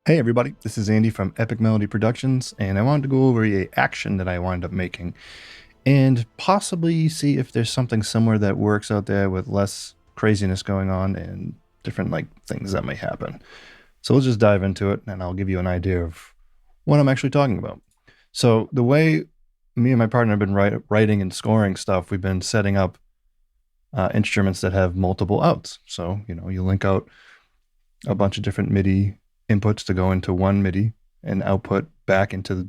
Hey everybody, this is Andy from Epic Melody Productions, and I wanted to go over a action that I wound up making and possibly see if there's something similar that works out there with less craziness going on and different things that may happen. So let's just dive into it and I'll give you an idea of what I'm actually talking about. So the way me and my partner have been writing and scoring stuff, we've been setting up instruments that have multiple outs. So, you link out a bunch of different MIDI inputs to go into one MIDI and output back into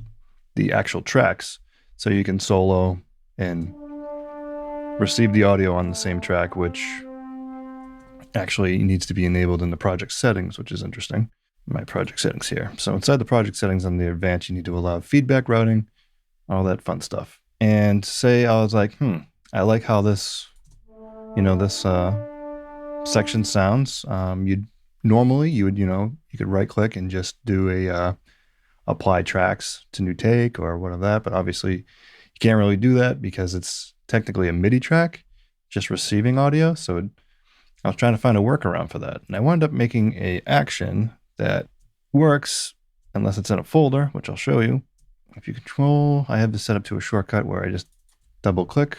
the actual tracks. So you can solo and receive the audio on the same track, which actually needs to be enabled in the project settings, which is interesting. My project settings here. So inside the project settings on the advanced, you need to allow feedback routing, all that fun stuff. And say I was like, I like how this section sounds. You could right click and just do a apply tracks to new take or whatever that, but obviously you can't really do that because it's technically a MIDI track, just receiving audio. So I was trying to find a workaround for that. And I wound up making a action that works unless it's in a folder, which I'll show you. If you control, I have this set up to a shortcut where I just double click.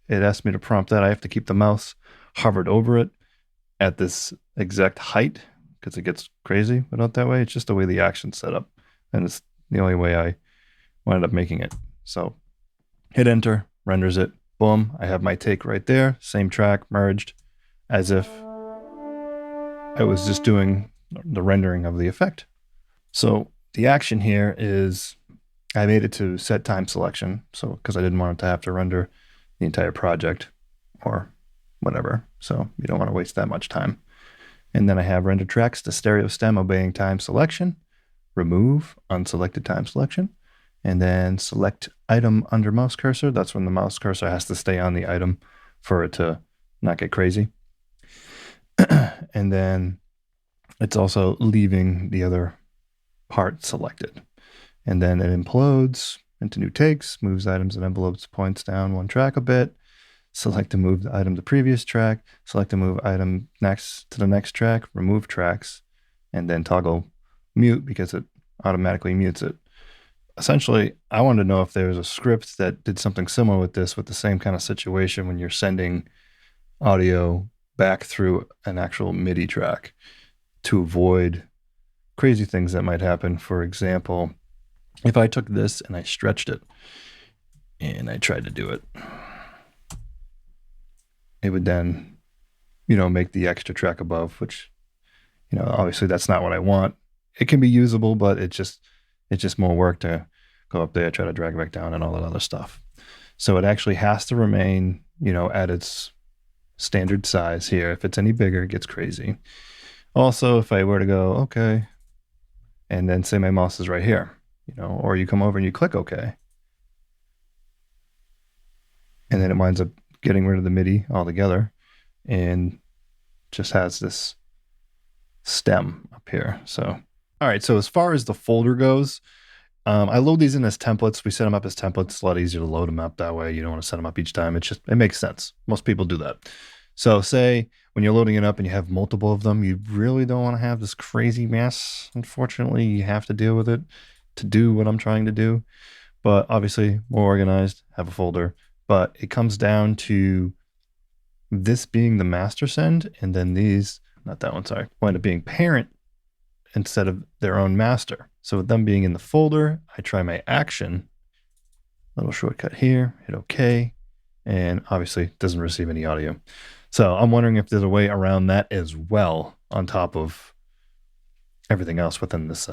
It asks me to prompt that. I have to keep the mouse hovered over it at this exact height because it gets crazy without that way. It's just the way the action's set up. And it's the only way I wound up making it. So hit enter, renders it, boom. I have my take right there, same track merged as if I was just doing the rendering of the effect. So the action here is I made it to set time selection. So because I didn't want it to have to render the entire project or whatever. So you don't want to waste that much time. And then I have render tracks to stereo stem obeying time selection, remove unselected time selection, and then select item under mouse cursor. That's when the mouse cursor has to stay on the item for it to not get crazy. And then it's also leaving the other part selected. And then it implodes into new takes, moves items and envelopes, points down one track a bit, select to move the item to the previous track, select to move item next to the next track, remove tracks, and then toggle mute because it automatically mutes it. Essentially, I wanted to know if there was a script that did something similar with this, with the same kind of situation when you're sending audio back through an actual MIDI track to avoid crazy things that might happen. For example, if I took this and I stretched it and I tried to do it, it would then, make the extra track above, which, obviously that's not what I want. It can be usable, but it's just more work to go up there, try to drag it back down and all that other stuff. So it actually has to remain, at its standard size here. If it's any bigger, it gets crazy. Also, if I were to go, okay, and then say my mouse is right here, or you come over and you click okay, and then it winds up getting rid of the MIDI altogether and just has this stem up here. So, all right. So as far as the folder goes, I load these in as templates. We set them up as templates. It's a lot easier to load them up that way. You don't want to set them up each time. It makes sense. Most people do that. So say when you're loading it up and you have multiple of them, you really don't want to have this crazy mess. Unfortunately, you have to deal with it to do what I'm trying to do. But obviously more organized, have a folder. But it comes down to this being the master send, and then these, not that one, sorry, wind up being parent instead of their own master. So with them being in the folder, I try my action, little shortcut here, hit OK, and obviously it doesn't receive any audio. So I'm wondering if there's a way around that as well, on top of everything else within this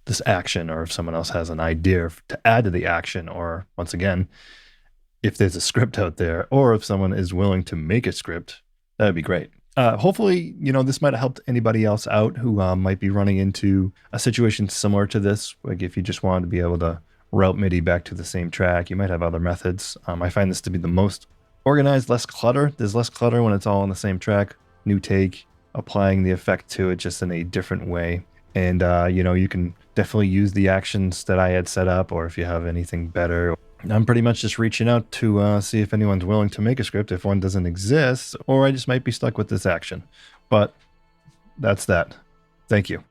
this action, or if someone else has an idea to add to the action, or once again, if there's a script out there, or if someone is willing to make a script, that would be great. Hopefully, this might have helped anybody else out who might be running into a situation similar to this. Like if you just wanted to be able to route MIDI back to the same track, you might have other methods. I find this to be the most organized, less clutter. There's less clutter when it's all on the same track. New take, applying the effect to it just in a different way. And, you can definitely use the actions that I had set up, or if you have anything better. I'm pretty much just reaching out to see if anyone's willing to make a script if one doesn't exist, or I just might be stuck with this action. But that's that. Thank you.